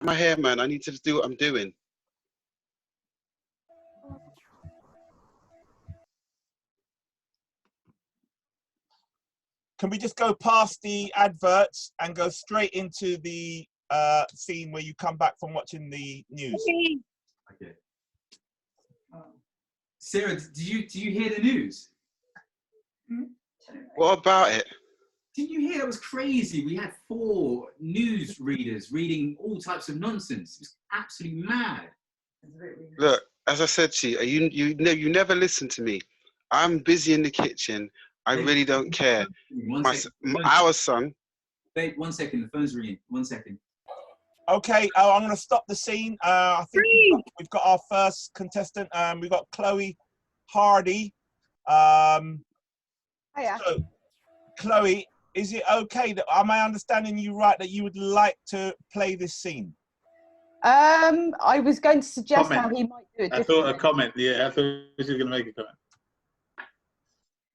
my hair, man. I need to do what I'm doing. Can we just go past the adverts and go straight into the scene where you come back from watching the news? Okay. Sarah, do you hear the news? What about it? Didn't you hear? That was crazy. We had 4 news readers reading all types of nonsense. It was absolutely mad. Look, as I said to you, you never listen to me. I'm busy in the kitchen. I really don't care. Our son. Babe, 1 second. The phone's ringing. 1 second. Okay, I'm going to stop the scene. I think we've got our first contestant. We've got Chloe Hardy. Hiya. So, Chloe, is it okay that, am I understanding you right, that you would like to play this scene? I was going to suggest Comment. how he might do it. I thought a comment. Yeah, I thought she was going to make a comment.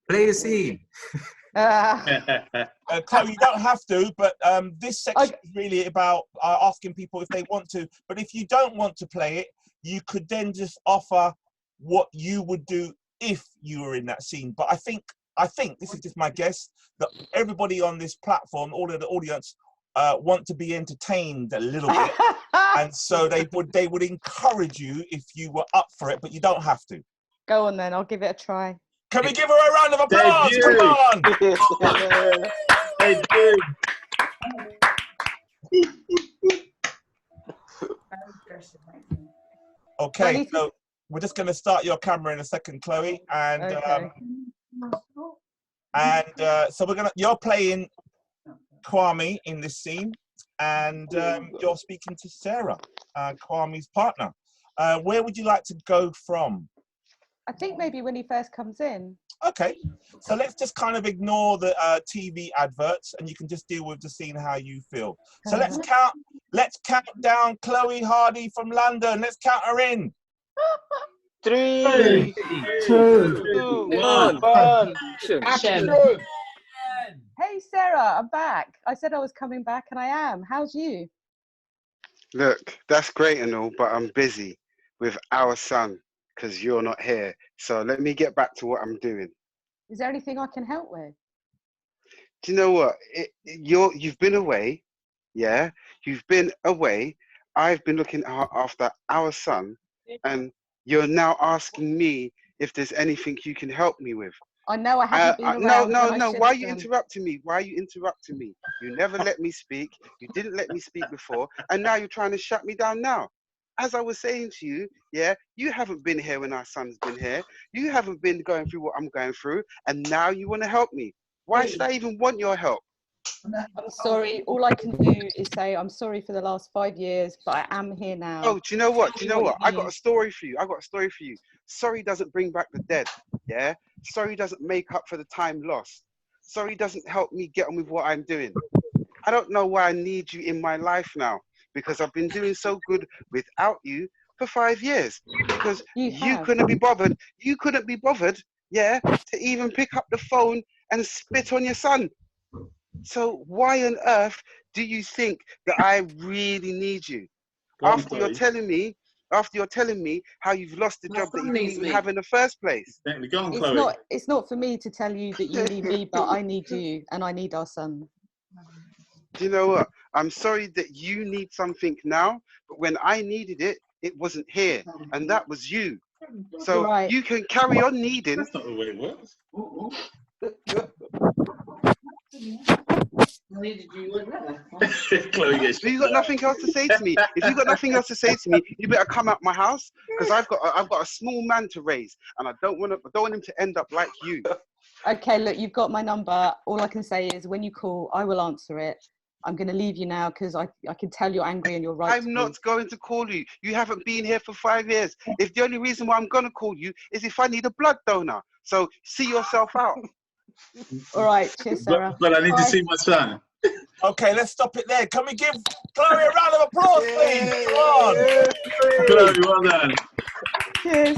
Play the scene. Chloe, you don't have to, but this section is really about asking people if they want to. But if you don't want to play it, you could then just offer what you would do if you were in that scene. But I think this is just my guess, that everybody on this platform, all of the audience, want to be entertained a little bit, and so they would encourage you if you were up for it, but you don't have to. Go on then, I'll give it a try. Can we give her a round of applause? Come on! Okay, so we're just going to start your camera in a second, Chloe, and Okay. So you're playing Kwame in this scene, and you're speaking to Sarah, Kwame's partner. Where would you like to go from? I think maybe when he first comes in. Okay, so let's just kind of ignore the TV adverts, and you can just deal with the scene how you feel. So let's count down Chloe Hardy from London. Let's count her in. 3, 2, 1. Action. Hey Sarah, I'm back. I said I was coming back and I am. How's you? Look, that's great and all, but I'm busy with our son because you're not here. So let me get back to what I'm doing. Is there anything I can help with? Do you know what? You've been away, yeah? You've been away. I've been looking after our son, and you're now asking me if there's anything you can help me with. I know I haven't been around. No. Why are you interrupting me? Why are you interrupting me? You never let me speak. You didn't let me speak before, and now you're trying to shut me down now. As I was saying to you, yeah, you haven't been here when our son's been here. You haven't been going through what I'm going through, and now you want to help me. Why should I even want your help? I'm sorry. All I can do is say I'm sorry for the last 5 years, but I am here now. Oh, do you know what? I got a story for you. Sorry doesn't bring back the dead, yeah? Sorry doesn't make up for the time lost. Sorry doesn't help me get on with what I'm doing. I don't know why I need you in my life now, because I've been doing so good without you for 5 years. Because you couldn't be bothered. You couldn't be bothered, yeah, to even pick up the phone and spit on your son. So why on earth do you think that I really need you? After you're telling me how you've lost the job that you didn't even have in the first place. It's not for me to tell you that you need me, but I need you and I need our son. Do you know what? I'm sorry that you need something now, but when I needed it, it wasn't here, and that was you. So you can carry on needing. That's not the way it works. So you got nothing else to say to me? If you got nothing else to say to me, you better come out my house, because I've got a small man to raise, and I don't want him to end up like you. Okay, look, you've got my number. All I can say is when you call, I will answer it. I'm going to leave you now because I can tell you're angry and you're right. I'm not going to call you. You haven't been here for 5 years. If the only reason why I'm going to call you is if I need a blood donor. So see yourself out. All right, cheers, Sarah. But I need to see my son. Okay, let's stop it there. Can we give Chloe a round of applause, please? Come on. Chloe, well done. Cheers.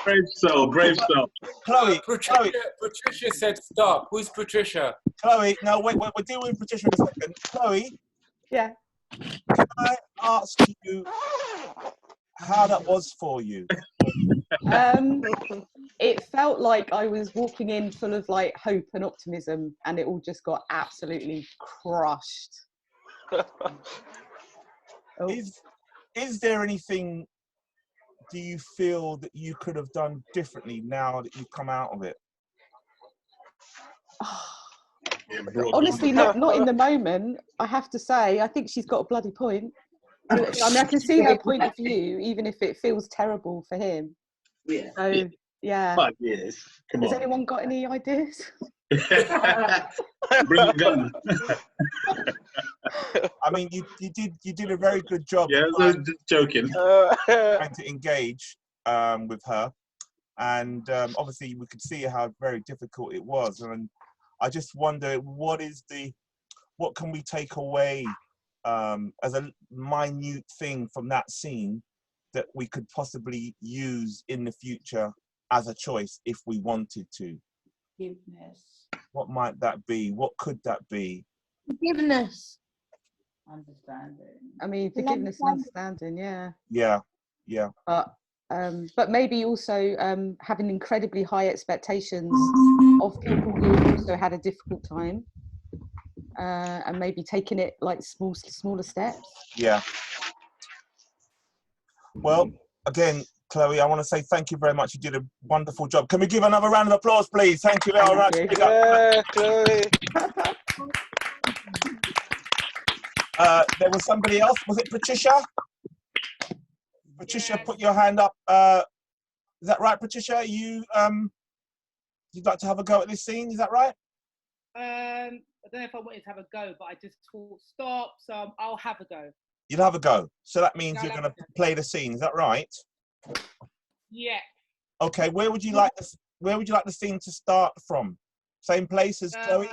Brave soul. Chloe, Patricia said stop. Who's Patricia? Chloe, no, wait, we're dealing with Patricia in a second. Chloe. Yeah. Can I ask you how that was for you? It felt like I was walking in full of like hope and optimism, and it all just got absolutely crushed. Oh. Is there anything, do you feel, that you could have done differently now that you've come out of it? Honestly, not in the moment. I have to say, I think she's got a bloody point. I mean, I can see her point of view, even if it feels terrible for him. Yeah. So, yeah. 5 years. Come Has on. anyone got any ideas? Bring a gun. I mean, you did a very good job. Yeah, I was just joking. Trying to engage with her, and obviously we could see how very difficult it was. And I just wonder, what can we take away as a minute thing from that scene that we could possibly use in the future as a choice if we wanted to? Forgiveness. What might that be? What could that be? Forgiveness. Understanding. I mean, forgiveness and understanding, yeah. Yeah. But maybe also having incredibly high expectations of people who also had a difficult time, and maybe taking it like smaller steps. Yeah. Well, again, Chloe, I want to say thank you very much. You did a wonderful job. Can we give another round of applause, please? Thank you very much. Yeah, Chloe. There was somebody else. Was it Patricia? Patricia, Yes. put your hand up. Is that right, Patricia? You'd like to have a go at this scene? Is that right? I don't know if I wanted to have a go, but I just thought stop, so I'll have a go. You'll have a go. So that means Yeah, you're I'll going have to a go. play the scene. Is that right? Yeah. Okay. Where would you like the scene to start from? Same place as Chloe?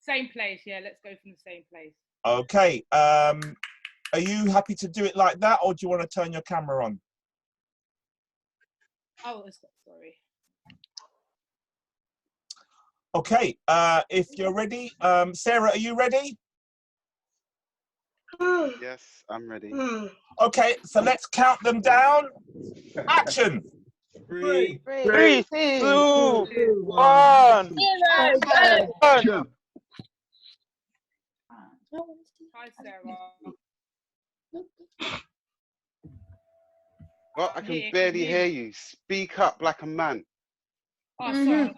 Same place, yeah. Let's go from the same place. Okay. Are you happy to do it like that, or do you want to turn your camera on? Oh, sorry. Okay. If you're ready, Sarah, are you ready? Yes, I'm ready. Okay. So let's count them down. Action. 3, 3, 2, 1. Hi, Sarah. Well, I can Here, barely here. hear you. Speak up like a man. Oh, sorry.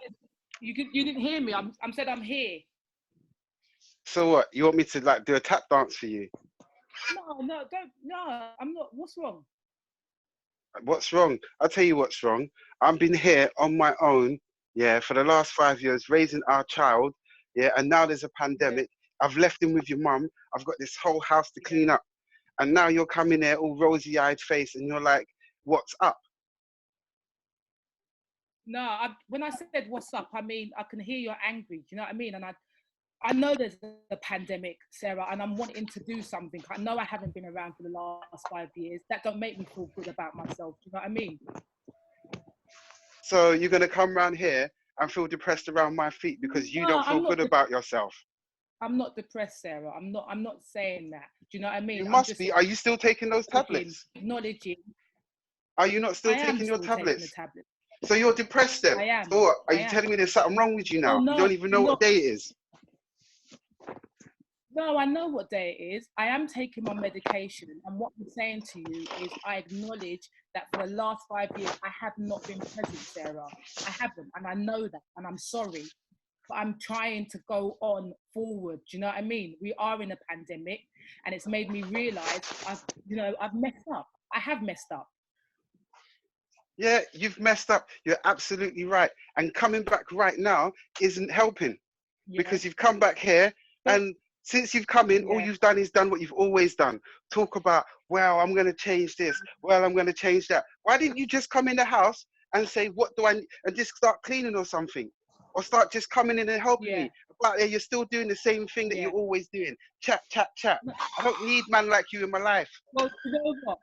You didn't hear me. I'm said I'm here. So what? You want me to like do a tap dance for you? No, don't. No, I'm not. What's wrong? What's wrong? I'll tell you what's wrong. I've been here on my own, yeah, for the last 5 years, raising our child, yeah, and now there's a pandemic. I've left him with your mum. I've got this whole house to clean up. And now you're coming there all rosy-eyed face and you're like, what's up? No, when I said what's up, I mean, I can hear you're angry. Do you know what I mean? And I know there's a pandemic, Sarah, and I'm wanting to do something. I know I haven't been around for the last 5 years. That don't make me feel good about myself. Do you know what I mean? So you're going to come around here and feel depressed around my feet because you don't feel good about yourself. I'm not depressed, Sarah. I'm not saying that. Do you know what I mean? You must be. Are you still taking those tablets? Acknowledging. Are you not still taking your tablets? So you're depressed then? I am. So what? Are you telling me there's something wrong with you now? Oh, no, you don't even know what day it is. No, I know what day it is. I am taking my medication. And what I'm saying to you is I acknowledge that for the last 5 years, I have not been present, Sarah. I haven't. And I know that. And I'm sorry. But I'm trying to go on forward. Do you know what I mean? We are in a pandemic. And it's made me realize I've messed up. I have messed up. Yeah, you've messed up. You're absolutely right. And coming back right now isn't helping. Yeah. Because you've come back here and since you've come in, all you've done is done what you've always done. Talk about, well, I'm going to change this. Well, I'm going to change that. Why didn't you just come in the house and say, what do I need? And just start cleaning or something? Or start just coming in and helping me. But you're still doing the same thing that you're always doing. Chat, chat, chat. I don't need man like you in my life. Well, you know what?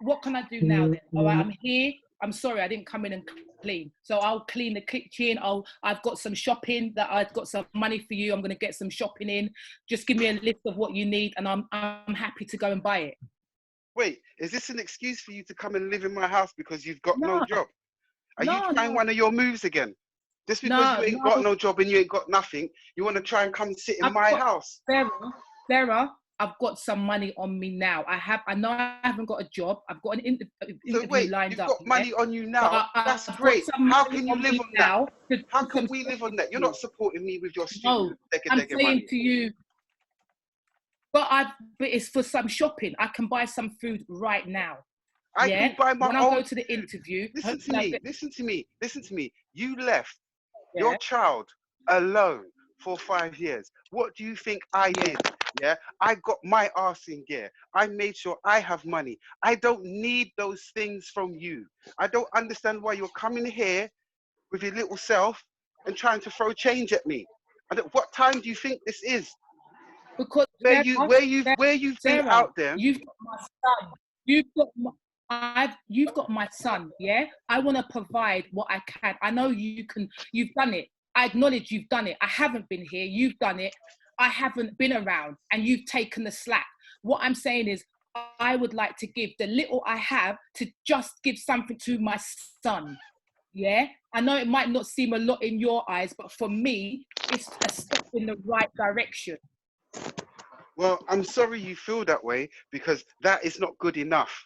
What can I do now then? All right, I'm here. I'm sorry I didn't come in and clean. So I'll clean the kitchen. I've got some shopping that I've got some money for you. I'm going to get some shopping in. Just give me a list of what you need, and I'm happy to go and buy it. Wait, is this an excuse for you to come and live in my house because you've got no No, job? Are you no, trying no, one of your moves again? Just because no, you ain't got no. no job and you ain't got nothing, you want to try and come sit in I've my got, house? Sarah, I've got some money on me now. I know I haven't got a job. I've got an So interview wait, lined you've up. got money on you now. But That's I've got great. some How money can you on live me on that? now to How do can some we live on shopping that? You're for not you. supporting me with your No, stupid dega I'm dega saying money. to you, but it's for some shopping. I can buy some food right now. I Yeah. can buy my When I own go to the food. interview, Listen to no, me. Listen to me. Listen to me. You left yeah, your child alone for 5 years. What do you think I yeah. did? Yeah, I got my arse in gear. I made sure I have money. I don't need those things from you. I don't understand why you're coming here with your little self and trying to throw change at me. What time do you think this is? Because Where you've been Sarah, out there. you've got my son. You've got my son. Yeah, I want to provide what I can. I know you can. You've done it. I acknowledge you've done it. I haven't been here. You've done it. I haven't been around, and you've taken the slack. What I'm saying is, I would like to give the little I have to just give something to my son. Yeah, I know it might not seem a lot in your eyes, but for me, it's a step in the right direction. Well, I'm sorry you feel that way because that is not good enough.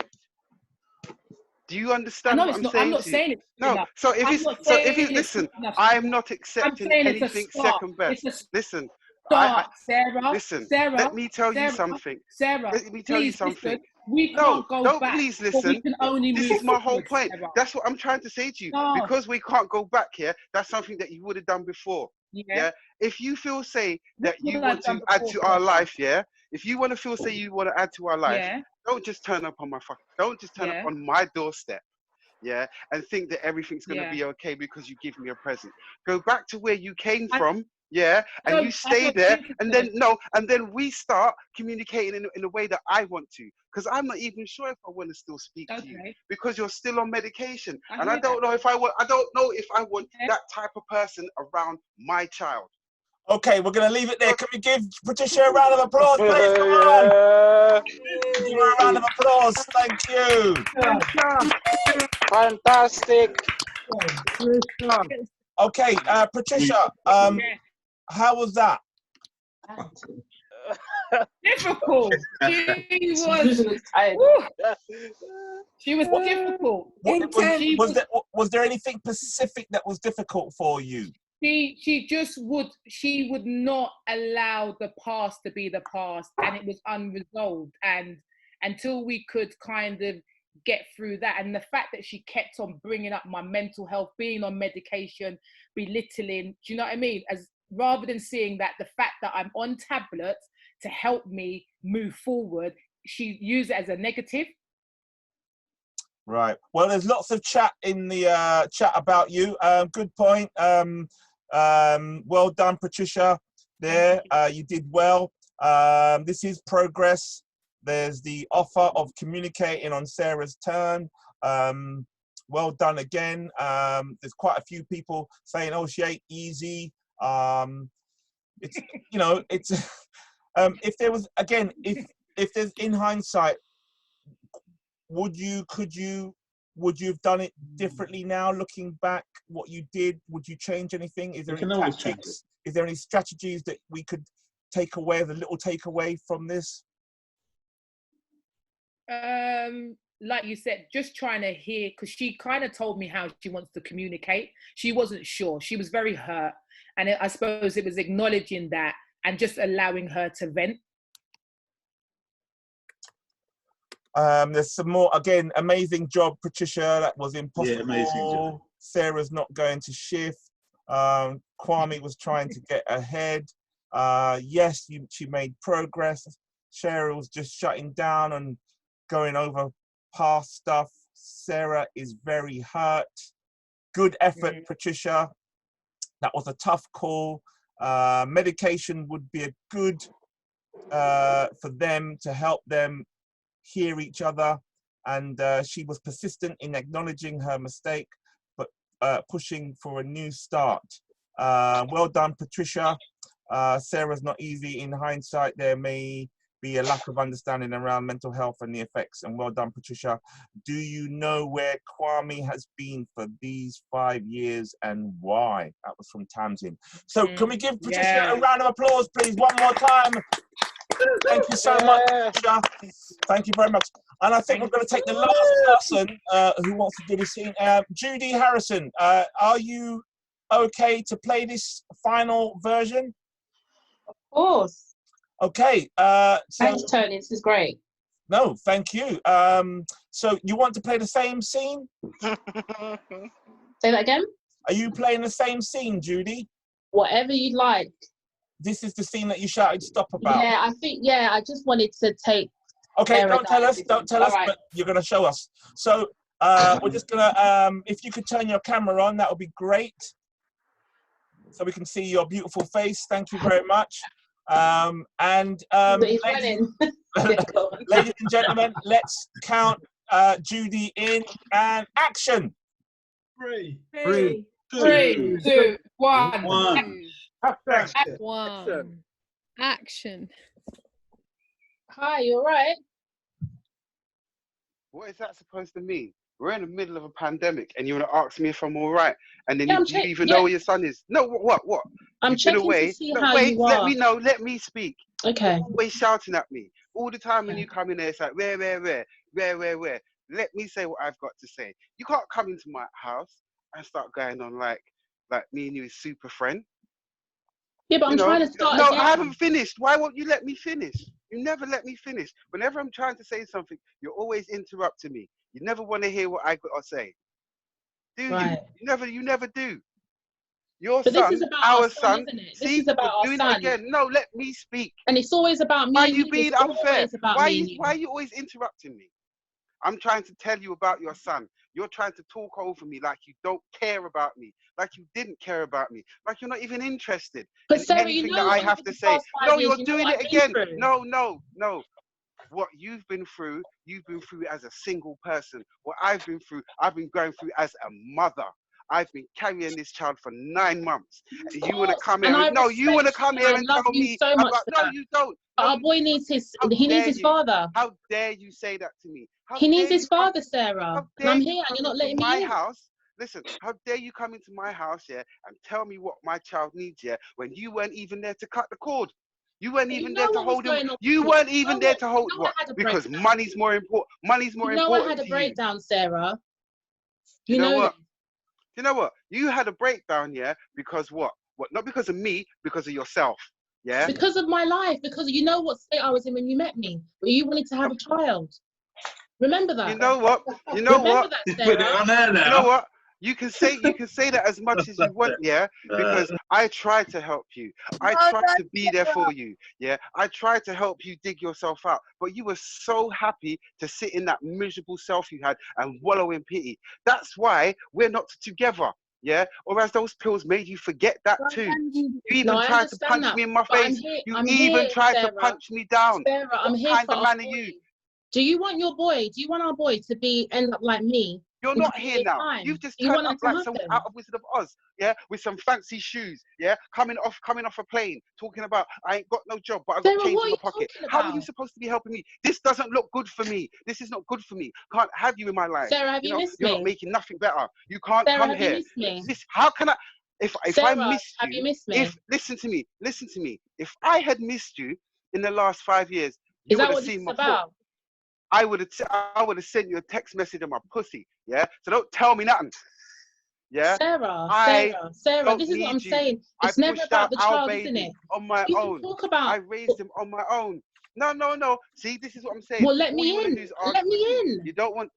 Do you I understand know what it's I'm not. I'm saying not to you? saying it's good No. enough. So if I'm it's not so if saying you it's good listen, enough. I am not I'm accepting saying it's a anything start. second best. It's a Listen, I start, Sarah. listen. Sarah. Let me tell you Sarah. something. Sarah. Let me tell you Please something. listen. We No, can't go don't back, please but we listen. can only This move is my whole forward, point. Sarah. That's what I'm trying to say to you. No. Because we can't go back here, that's something that you would have done before. Yeah. Yeah. If you feel say What that would you I want done to add before, to our Sarah? life, yeah. If you want to feel say you want to add to our life, Yeah. don't just turn up on my don't just turn up Yeah. on my doorstep. Yeah, and think that everything's going to Yeah. be okay because you give me a present. Go back to where you came I from, yeah, and you I stay don't there, think and so. then no, and then we start communicating in a way that I want to, because I'm not even sure if I want to still speak to you Okay. because you're still on medication, I and I hear don't know if I want. I don't know if I want that. that type of person around my child. Okay, we're going to leave it there. Can we give Patricia a round of applause, please? Come on. Yeah. Give her a round of applause. Thank you. Fantastic. Okay, Patricia, Yeah. how was that? Difficult. She was. I Woo, she was What- difficult. Intense. Was there anything specific that was difficult for you? She would not allow the past to be the past, and it was unresolved, and until we could kind of get through that, and the fact that she kept on bringing up my mental health, being on medication, belittling, do you know what I mean, as rather than seeing that the fact that I'm on tablets to help me move forward, she used it as a negative. Right. Well, there's lots of chat in the chat about you. Good point. Well done, Patricia. There, you did well. This is progress. There's the offer of communicating on Sarah's turn. Well done again. There's quite a few people saying, "Oh, she ain't easy." It's it's if there was again, if there's in hindsight, would you have done it differently now, looking back? What you did, would you change anything? Is there You any can always change tactics? Is there any strategies that we could take away as a little takeaway from this? Like you said, just trying to hear, because she kind of told me how she wants to communicate. She wasn't sure. She was very hurt, and I suppose it was acknowledging that and just allowing her to vent. There's some more, again, amazing job, Patricia. That was impossible. Yeah, amazing job. Sarah's not going to shift. Kwame was trying to get ahead. Yes, she made progress. Cheryl's just shutting down and going over past stuff. Sarah is very hurt. Good effort, Patricia. That was a tough call. Medication would be a good for them to help them hear each other, and she was persistent in acknowledging her mistake, but pushing for a new start. Well done, Patricia. Sarah's not easy. In hindsight, there may be a lack of understanding around mental health and the effects. And well done, Patricia. Do you know where Kwame has been for these 5 years and why? That was from Tamsin. So can we give Patricia a round of applause, please, one more time? Thank you so much, Patricia. Thank you very much. And I think we're going to take the last person who wants to do this scene. Judy Harrison, are you okay to play this final version? Of course. Okay. Thanks, Tony. This is great. No, thank you. So you want to play the same scene? Say that again? Are you playing the same scene, Judy? Whatever you like. This is the scene that you shouted stop about. Yeah, I just wanted to take... Okay, don't tell us, right. but you're going to show us. So we're just going to, if you could turn your camera on, that would be great. So we can see your beautiful face. Thank you very much. Ladies and gentlemen, let's count Judy in and action. 3, 2, 1. 1. Action. Hi, you all right? What is that supposed to mean? We're in the middle of a pandemic and you want to ask me if I'm all right. And then you even know where your son is. No, what? I'm checking to see how you are. Let me know. Let me speak. Okay. You're always shouting at me. All the time when you come in there, it's like, where? Let me say what I've got to say. You can't come into my house and start going on like me and you is super friend. Yeah, but I'm trying to start again. I haven't finished. Why won't you let me finish? You never let me finish. Whenever I'm trying to say something, you're always interrupting me. You never want to hear what I got to say. Do you? You never do. Your but son, this is about our son, isn't it? This is about our son. Again. No, let me speak. And it's always about me. Why are you being unfair? Why are you always interrupting me? I'm trying to tell you about your son. You're trying to talk over me like you don't care about me, like you didn't care about me, like you're not even interested in anything that I have to say. No, you're doing it again. No. What you've been through as a single person. What I've been going through as a mother. I've been carrying this child for 9 months. And you want to come here? You want to come here and tell me so much about? No, you don't. Our boy needs his. He needs his father. How dare you say that to me? He needs his father, Sarah. And I'm here, and you're not letting me in. House. Listen, how dare you come into my house here and tell me what my child needs here when you weren't even there to cut the cord? You weren't even there to hold him. You weren't even there to hold what? Because money's more important. Money's more important. I had a breakdown, Sarah. You know what? You know what? You had a breakdown, yeah, because what? Not because of me, because of yourself. Yeah? Because of my life, because you know what state I was in when you met me. But you wanted to have a child. Remember that. You know what? You know what? Put it on there now. You know what? You can say that as much as you want, yeah, because I tried to help you. I tried to be there for you, yeah. I tried to help you dig yourself out, but you were so happy to sit in that miserable self you had and wallow in pity. That's why we're not together, yeah. Or as those pills made you forget that too. You even tried to punch me in my face. You even tried to punch me down. Sarah, I'm here for our boy. You? Do you want your boy? Do you want our boy to end up like me? You're not here now. You've just turned up like some out of Wizard of Oz, yeah, with some fancy shoes, yeah, coming off a plane, talking about I ain't got no job, but I've got change in my pocket. How are you supposed to be helping me? This doesn't look good for me. This is not good for me. Can't have you in my life. Sarah, have you missed me? You're not making nothing better. You can't come here. How can I? If I missed you, have you missed me? Listen to me. If I had missed you in the last 5 years, you would have seen my foot. I would have sent you a text message on my pussy, yeah? So don't tell me nothing, yeah? Sarah, this is what I'm saying. It's never about the child, isn't it? On my own. Talk about... I raised him on my own. No. See, this is what I'm saying. Well, let me in. Let me in. You don't want...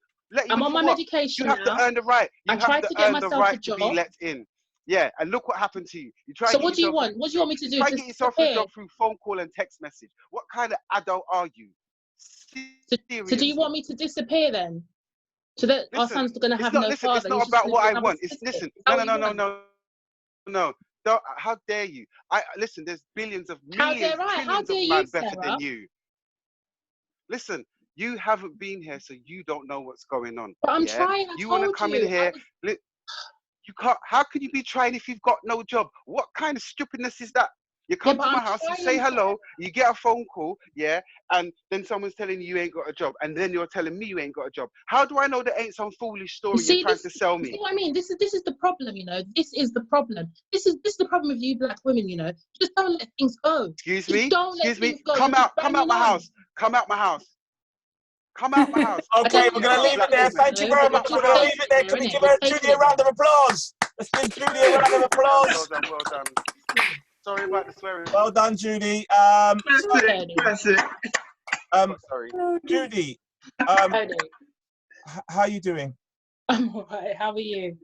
I'm on my medication now. You have to earn the right. You have to earn the right to be let in. Yeah, and look what happened to you. So what do you want? What do you want me to do? Try to get yourself a job through phone call and text message. What kind of adult are you? So do you want me to disappear then? So that our son's going to have no father. It's not about what I want. No. How dare you? Listen. There's millions of men better than you. Listen, you haven't been here, so you don't know what's going on. But I'm trying. You want to come in here. You can't. How can you be trying if you've got no job? What kind of stupidness is that? You come but to my I'm house, you trying. say hello, you get a phone call, yeah, and then someone's telling you ain't got a job, and then you're telling me you ain't got a job. How do I know there ain't some foolish You story you're see, trying this, to sell you see me? what I mean? This is the problem, you know. This is the problem. This is the problem with you black women, you know. Just don't let things go. Excuse Just me? don't let Excuse me? things go. You're Come just out banging my on. house. Come out my house. Come out my house. I Okay, don't we're know going to what leave they're it there. saying, Thank you you know, very but much. they're We're just going to leave taking it there. it Can there, we innit? give They're taking Judy a it round there. of applause? Let's give Judy a round of applause. Well done. Sorry about the swearing. Well done, Judy. Classic, classic. Sorry. Judy, Tony, how you doing? I'm alright. How are you?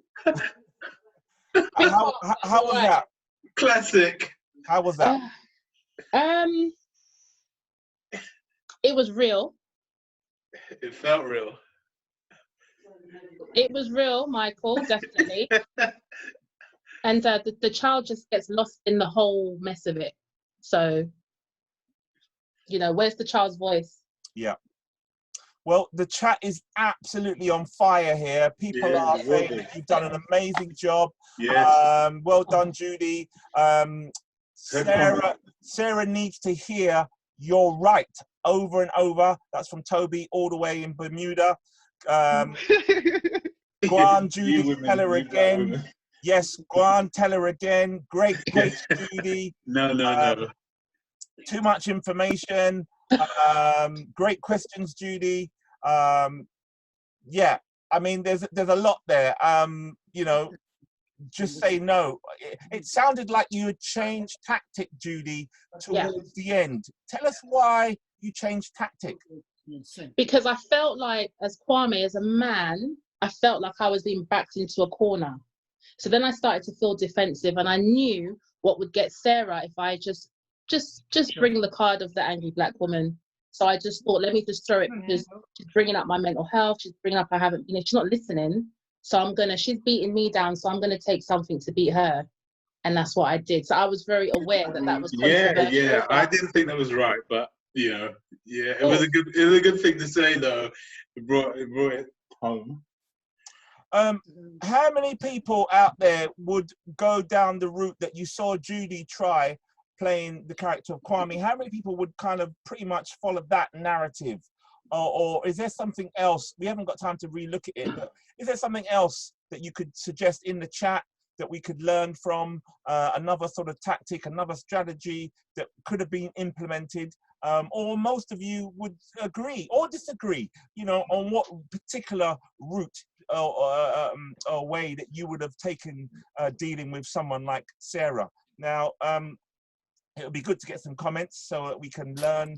How was that? Classic. How was that? It was real. It felt real. It was real, Michael, definitely. And the child just gets lost in the whole mess of it. So, you know, where's the child's voice? Yeah. Well, the chat is absolutely on fire here. People are saying that you've done an amazing job. Yes. Well done, Judy. Sarah needs to hear "you're right" over and over. That's from Toby, all the way in Bermuda. Go on, Judy, tell her again. Yes, go on, tell her again. Great pace, Judy. No. Too much information. Great questions, Judy. Yeah, I mean, there's a lot there. You know, just say no. It sounded like you had changed tactic, Judy, towards the end. Tell us why you changed tactic. Because I felt like, as Kwame, as a man, I felt like I was being backed into a corner. So then I started to feel defensive, and I knew what would get Sarah if I just bring the card of the angry black woman. So I just thought, let me just throw it, because she's bringing up my mental health. She's bringing up I haven't been. She's not listening. So she's beating me down. So I'm gonna take something to beat her, and that's what I did. So I was very aware that was controversial. Yeah. I didn't think that was right, but you know, yeah, it was a good thing to say though. It brought it home. How many people out there would go down the route that you saw Judy try playing the character of Kwame? How many people would kind of pretty much follow that narrative? Or is there something else? We haven't got time to relook at it, but is there something else that you could suggest in the chat that we could learn from, another sort of tactic, another strategy that could have been implemented? Or most of you would agree or disagree, you know, on what particular route or way that you would have taken dealing with someone like Sarah. Now, it would be good to get some comments so that we can learn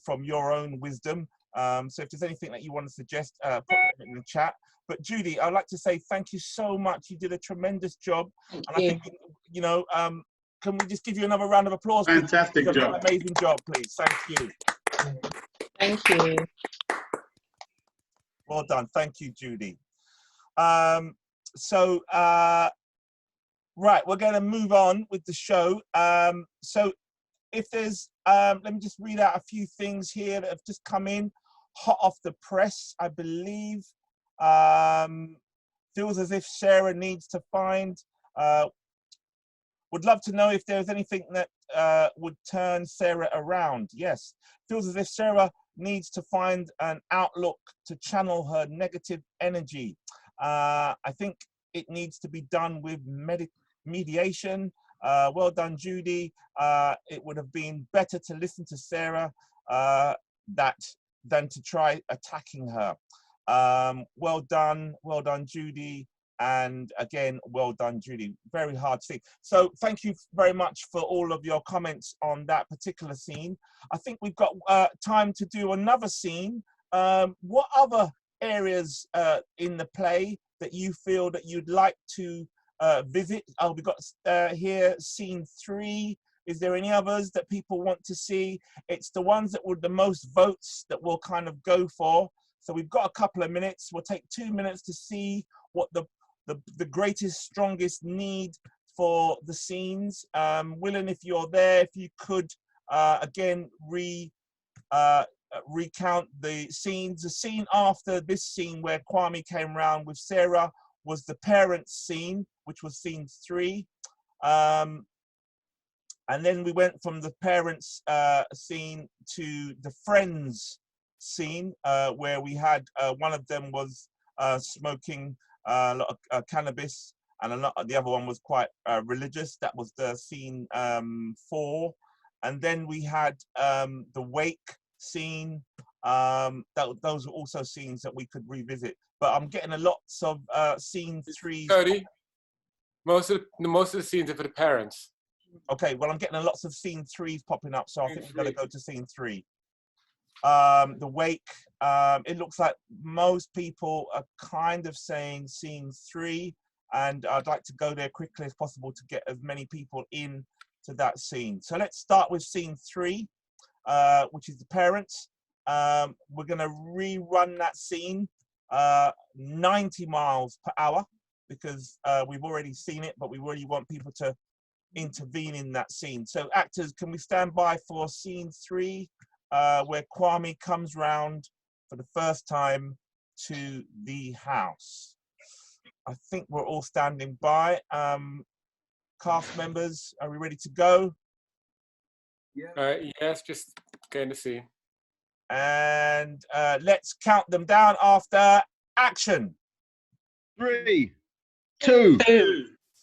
from your own wisdom. So if there's anything that you want to suggest, put it in the chat. But Judy, I'd like to say thank you so much. You did a tremendous job. And I think, you know, can we just give you another round of applause? Fantastic You've done job. an amazing job, please. Thank you. Thank you. Well done. Thank you, Judy. Right, we're going to move on with the show. So if there's, let me just read out a few things here that have just come in, hot off the press, I believe. Feels as if Sarah needs to find, would love to know if there's anything that would turn Sarah around. Yes, feels as if Sarah needs to find an outlook to channel her negative energy. I think it needs to be done with mediation. Well done, Judy. It would have been better to listen to Sarah than to try attacking her. Well done, Judy. And again, well done, Judy. Very hard to see. So thank you very much for all of your comments on that particular scene. I think we've got time to do another scene. What other areas in the play that you feel that you'd like to visit? We've got here scene 3. Is there any others that people want to see? It's the ones that were the most votes that we'll kind of go for. So we've got a couple of minutes. We'll take 2 minutes to see what the greatest, strongest need for the scenes. Willen, if you're there, if you could again recount the scenes. The scene after this scene where Kwame came round with Sarah was the parents scene, which was scene 3. And then we went from the parents scene to the friends scene, where we had one of them was smoking a lot of cannabis, and the other one was quite religious. That was the scene 4. And then we had the wake scene. Those were also scenes that we could revisit. But I'm getting a lots of scene 3s. Cody, most of the scenes are for the parents. Okay, well, I'm getting a lots of scene 3s popping up, so I think we're going to go to scene 3. The wake, it looks like most people are kind of saying scene 3, and I'd like to go there quickly as possible to get as many people in to that scene. So let's start with scene 3, which is the parents. We're going to rerun that scene 90 miles per hour because we've already seen it, but we really want people to intervene in that scene. So actors, can we stand by for scene 3, where Kwame comes round for the first time to the house? I think we're all standing by. Cast members, are we ready to go? Yeah. Yes, just getting the scene. And let's count them down after action. 3, 2,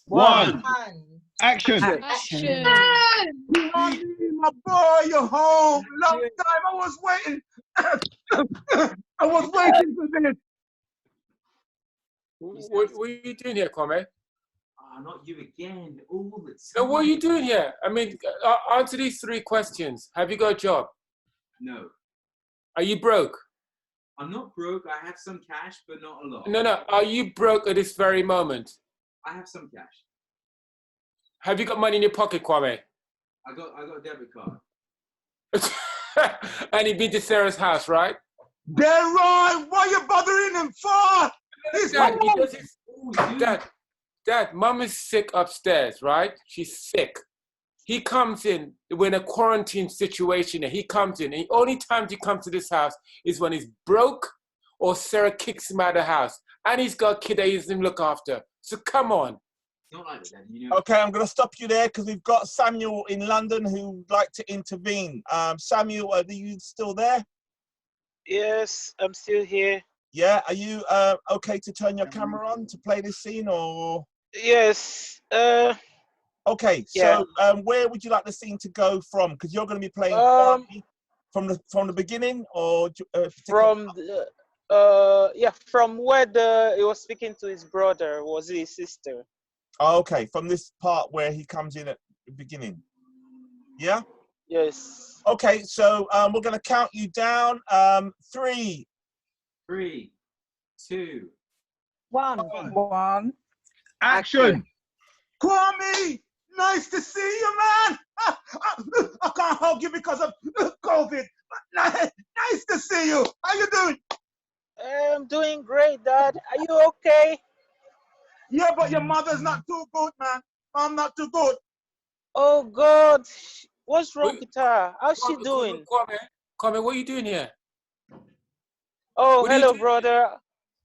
1. Action. Action. My boy, you're home. Long time. I was waiting. I was waiting for this. What are you doing here, Kwame? Oh, not you again. All the time. No, what are you doing here? I mean, answer these 3 questions. Have you got a job? No. Are you broke? I'm not broke. I have some cash, but not a lot. No. Are you broke at this very moment? I have some cash. Have you got money in your pocket, Kwame? I got a debit card. And you've been to Sarah's house, right? They're right. Why are you bothering him for? Dad, Mum is sick upstairs, right? She's sick. He comes in, we're in a quarantine situation, and he comes in, and the only time he comes to this house is when he's broke or Sarah kicks him out of the house. And he's got a kid that he doesn't look after. So come on. Not like that, Dad. You know. Okay, I'm going to stop you there because we've got Samuel in London who would like to intervene. Samuel, are you still there? Yes, I'm still here. Yeah, are you okay to turn your camera on to play this scene, or? Yes. Okay, yeah. So where would you like the scene to go from? Because you're going to be playing from the beginning, or from where he was speaking to his brother. Was it his sister? Oh, okay, from this part where he comes in at the beginning. Yeah. Yes. Okay, so we're going to count you down. 3, 2, 1. Action. Kwame, nice to see you, man. I can't hug you because of COVID. Nice to see you. How you doing? I'm doing great, Dad. Are you okay? Yeah, but your mother's not too good, man. I'm not too good. Oh, God. What's wrong with her? How's she doing? Kwame, what are you doing here? Oh, hello, brother.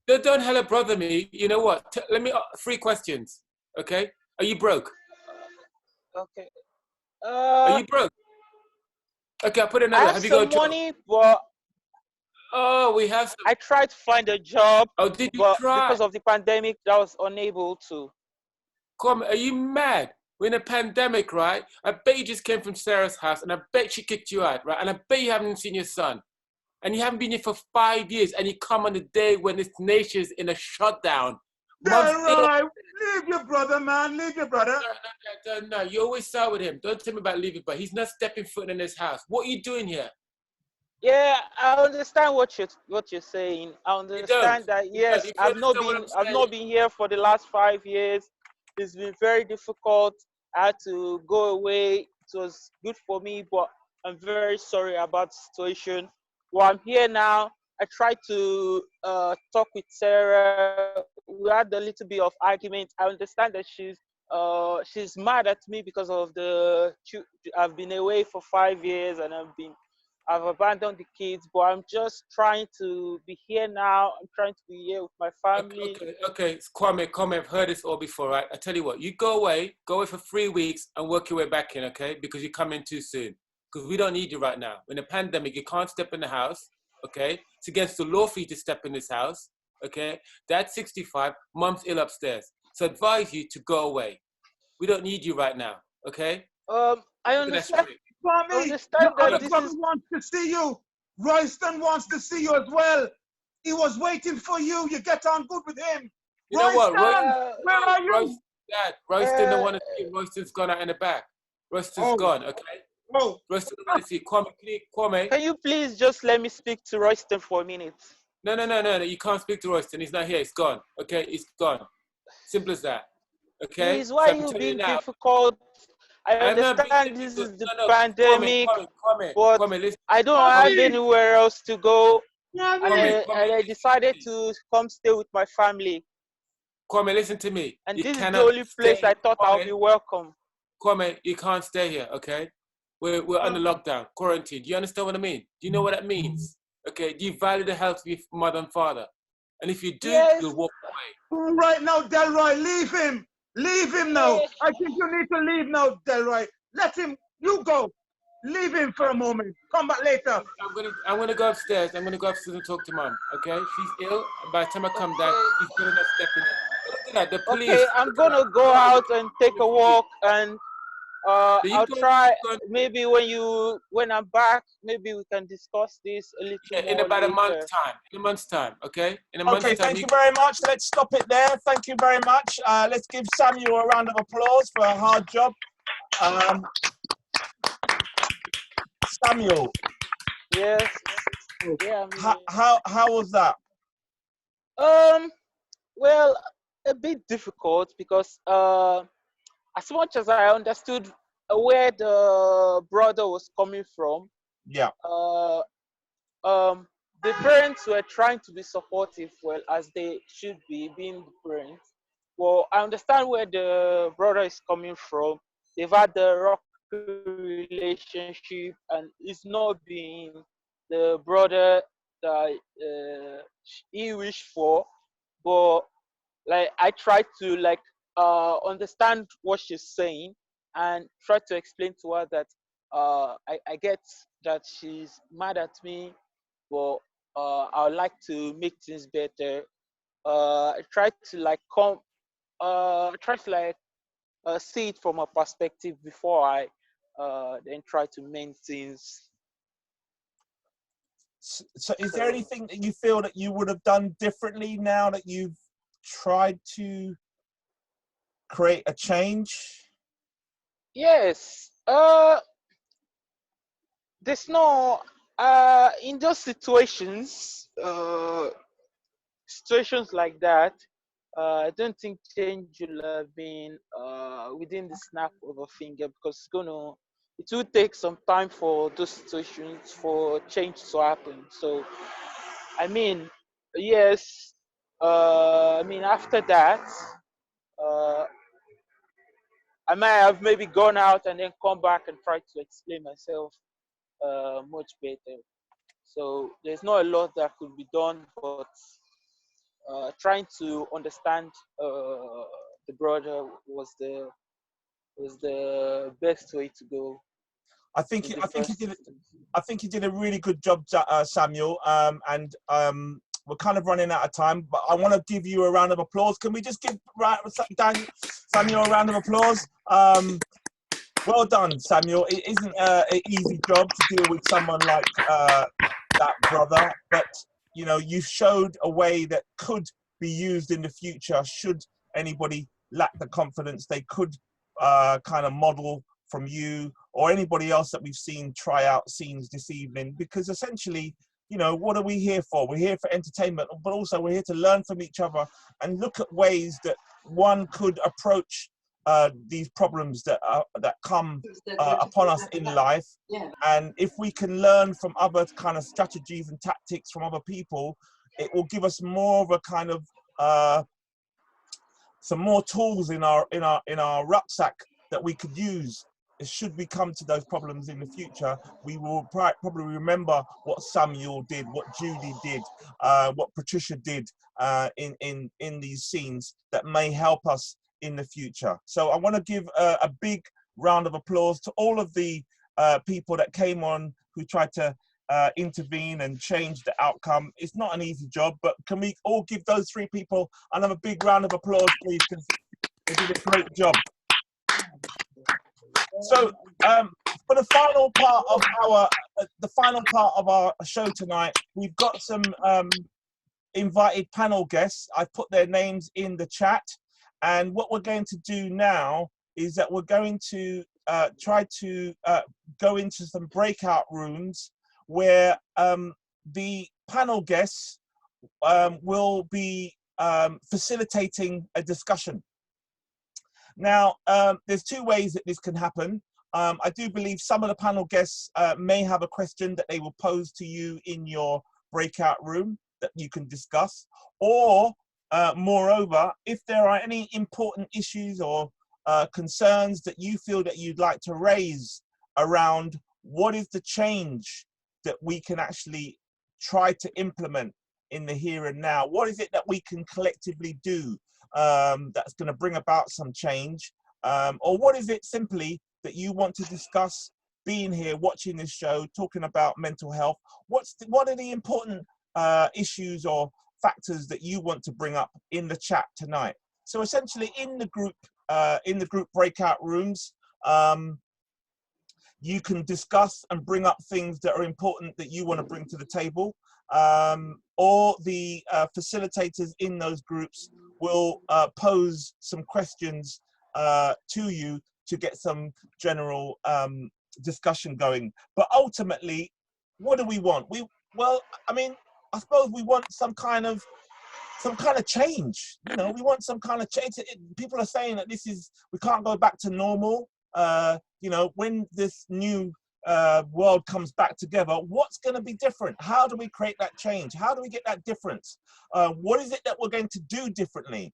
Don't hello, brother me. You know what? Let me 3 questions. Okay? Are you broke? Okay. Are you broke? Okay, I'll put another. I have some money, but we have some. I tried to find a job. Oh, did you but try? Because of the pandemic, I was unable to. Come, are you mad? We're in a pandemic, right? I bet you just came from Sarah's house, and I bet she kicked you out, right? And I bet you haven't seen your son. And you haven't been here for 5 years, and you come on the day when this nation's in a shutdown. Right. Leave your brother, man. Leave your brother. No. You always start with him. Don't tell me about leaving, but he's not stepping foot in this house. What are you doing here? Yeah, I understand what you're saying. I understand that. Yes, I've not been here for the last 5 years. It's been very difficult. I had to go away. It was good for me, but I'm very sorry about the situation. Well, I'm here now. I tried to talk with Sarah. We had a little bit of argument. I understand that she's mad at me because of I've been away for 5 years and I've been I've abandoned the kids, but I'm just trying to be here now. I'm trying to be here with my family. Okay. Kwame, I've heard this all before, right? I tell you what, you go away for 3 weeks and work your way back in, okay? Because you come in too soon. Because we don't need you right now. In a pandemic, you can't step in the house, okay? It's against the law for you to step in this house, okay? Dad's 65, mom's ill upstairs. So I advise you to go away. We don't need you right now, okay? I understand. Kwame, I understand your that other this brother is. wants to see you. Royston wants to see you as well. He was waiting for you. You get on good with him. You know what? Royston, where are you? Dad, Royston don't want to see you. Royston's gone out in the back. Royston's gone, okay? Oh. Royston don't want to see you. Kwame. Can you please just let me speak to Royston for a minute? No. You can't speak to Royston. He's not here. He's gone. Okay? He's gone. Simple as that. Okay? Please, why are you being difficult? I understand this is the pandemic, but I don't have anywhere else to go, and I decided to come stay with my family. Kwame, listen to me. And this is the only place I thought I'll be welcome. Kwame, you can't stay here, okay? We're under lockdown, quarantine. Do you understand what I mean? Do you know what that means? Okay, do you value the health of your mother and father? And if you do, you'll walk away. All right now, Delroy, leave him. Leave him now. I think you need to leave now, Delroy. Let him, you go. Leave him for a moment. Come back later. I'm gonna go upstairs. I'm gonna go upstairs and talk to mom, okay? She's ill. By the time I come back, she's gonna step in there. Look at that, the police. Okay, I'm gonna go out and take a walk, and I'll try. Maybe when I'm back, maybe we can discuss this a little more in about later. a month's time. In a month's time, okay? In a month's Okay, time. thank you very much. Let's stop it there. Thank you very much. Let's give Samuel a round of applause for a hard job. Samuel. Yes. Yeah. How was that? Well, a bit difficult because as much as I understood where the brother was coming from, yeah, the parents were trying to be supportive, well, as they should be, being the parents. Well, I understand where the brother is coming from. They've had the rocky relationship, and it's not being the brother that he wished for. But like, I tried to understand what she's saying and try to explain to her that I get that she's mad at me, but I would like to make things better. I try to see it from a perspective before I then try to mend things. So is there anything that you feel that you would have done differently now that you've tried to create a change? Yes. There's no in those situations like that, I don't think change will have been within the snap of a finger, because it will take some time for those situations for change to happen. So I mean, yes, after that, I might have maybe gone out and then come back and try to explain myself much better. So there's not a lot that could be done, but trying to understand the brother was the best way to go. I think you did a really good job, Samuel. And we're kind of running out of time, but I want to give you a round of applause. Can we just give Samuel a round of applause? Well done, Samuel. It isn't an easy job to deal with someone like that brother, but you know, you showed a way that could be used in the future should anybody lack the confidence. They could kind of model from you or anybody else that we've seen try out scenes this evening, because essentially, you know, what are we here for? We're here for entertainment, but also we're here to learn from each other and look at ways that one could approach these problems that come upon us in life. And if we can learn from other kind of strategies and tactics from other people, it will give us more of a kind of some more tools in our rucksack that we could use should we come to those problems in the future, we will probably remember what Samuel did, what Judy did, what Patricia did in these scenes that may help us in the future. So I want to give a big round of applause to all of the people that came on who tried to intervene and change the outcome. It's not an easy job, but can we all give those 3 people another big round of applause, please, because they did a great job. So for the final part of our show tonight, we've got some invited panel guests. I've put their names in the chat, and what we're going to do now is that we're going to try to go into some breakout rooms where the panel guests will be facilitating a discussion. Now, there's 2 ways that this can happen. I do believe some of the panel guests may have a question that they will pose to you in your breakout room that you can discuss. Or, moreover, if there are any important issues or concerns that you feel that you'd like to raise around what is the change that we can actually try to implement in the here and now, what is it that we can collectively do that's going to bring about some change, or what is it simply that you want to discuss being here, watching this show, talking about mental health? What are the important issues or factors that you want to bring up in the chat tonight? So essentially in the group breakout rooms, you can discuss and bring up things that are important that you want to bring to the table, or the facilitators in those groups will pose some questions to you to get some general discussion going. But ultimately, what do we want? Well, I mean, I suppose we want some kind of change. You know, we want some kind of change. People are saying that we can't go back to normal. You know, when this new world comes back together, what's going to be different? How do we create that change? How do we get that difference? What is it that we're going to do differently?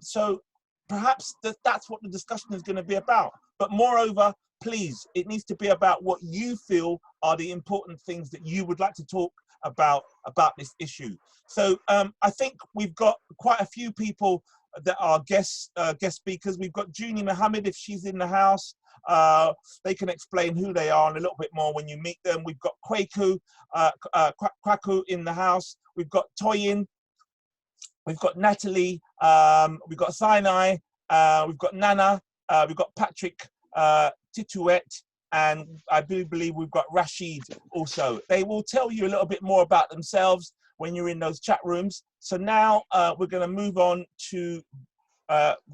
So perhaps that's what the discussion is going to be about. But moreover, please, it needs to be about what you feel are the important things that you would like to talk about this issue. So I think we've got quite a few people that are guest speakers. We've got Junie Mohammed, if she's in the house. They can explain who they are and a little bit more when you meet them. We've got Kwaku in the house. We've got Toyin. We've got Natalie. We've got Sinai. We've got Nana. We've got Patrick Tituet. And I do believe we've got Rashid also. They will tell you a little bit more about themselves when you're in those chat rooms. So now we're going to move on to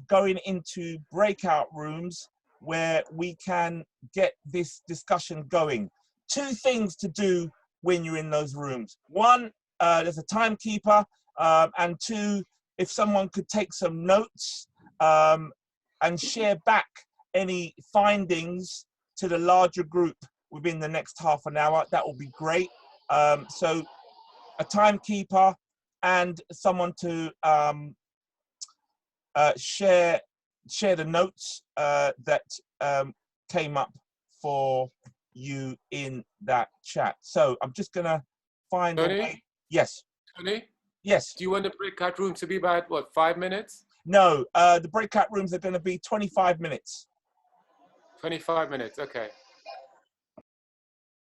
going into breakout rooms where we can get this discussion going. 2 things to do when you're in those rooms. 1, there's a timekeeper, and 2, if someone could take some notes and share back any findings to the larger group within the next half an hour, that will be great. So a timekeeper and someone to share the notes that came up for you in that chat. So I'm just gonna find a way. Yes. Tony? Yes. Do you want the breakout room to be about, what, 5 minutes? No, the breakout rooms are gonna be 25 minutes. 25 minutes, okay.